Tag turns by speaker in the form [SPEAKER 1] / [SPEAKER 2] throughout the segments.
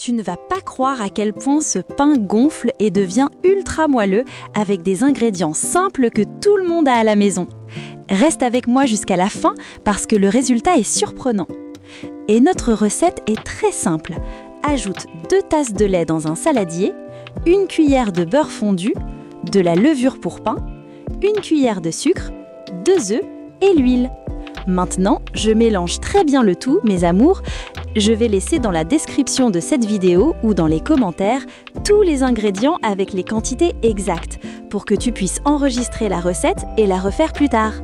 [SPEAKER 1] Tu ne vas pas croire à quel point ce pain gonfle et devient ultra moelleux avec des ingrédients simples que tout le monde a à la maison. Reste avec moi jusqu'à la fin parce que le résultat est surprenant. Et notre recette est très simple. Ajoute 2 tasses de lait dans un saladier, 1 cuillère de beurre fondu, de la levure pour pain, 1 cuillère de sucre, 2 œufs et l'huile. Maintenant, je mélange très bien le tout, mes amours. Je vais laisser dans la description de cette vidéo ou dans les commentaires tous les ingrédients avec les quantités exactes pour que tu puisses enregistrer la recette et la refaire plus tard.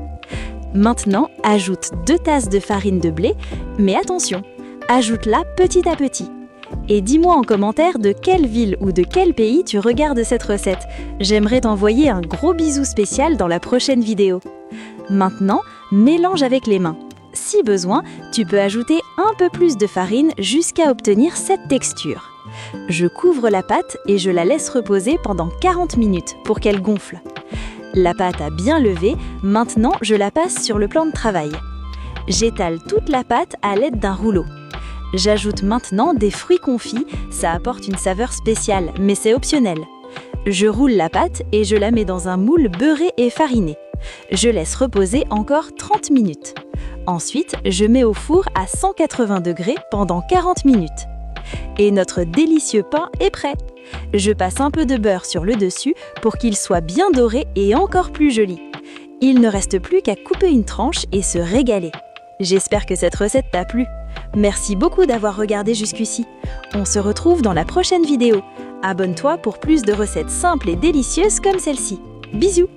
[SPEAKER 1] Maintenant, ajoute 2 tasses de farine de blé, mais attention, ajoute-la petit à petit. Et dis-moi en commentaire de quelle ville ou de quel pays tu regardes cette recette. J'aimerais t'envoyer un gros bisou spécial dans la prochaine vidéo. Maintenant, mélange avec les mains. Si besoin, tu peux ajouter un peu plus de farine jusqu'à obtenir cette texture. Je couvre la pâte et je la laisse reposer pendant 40 minutes pour qu'elle gonfle. La pâte a bien levé, maintenant je la passe sur le plan de travail. J'étale toute la pâte à l'aide d'un rouleau. J'ajoute maintenant des fruits confits, ça apporte une saveur spéciale, mais c'est optionnel. Je roule la pâte et je la mets dans un moule beurré et fariné. Je laisse reposer encore 30 minutes. Ensuite, je mets au four à 180 degrés pendant 40 minutes. Et notre délicieux pain est prêt. Je passe un peu de beurre sur le dessus pour qu'il soit bien doré et encore plus joli. Il ne reste plus qu'à couper une tranche et se régaler. J'espère que cette recette t'a plu. Merci beaucoup d'avoir regardé jusqu'ici. On se retrouve dans la prochaine vidéo. Abonne-toi pour plus de recettes simples et délicieuses comme celle-ci. Bisous!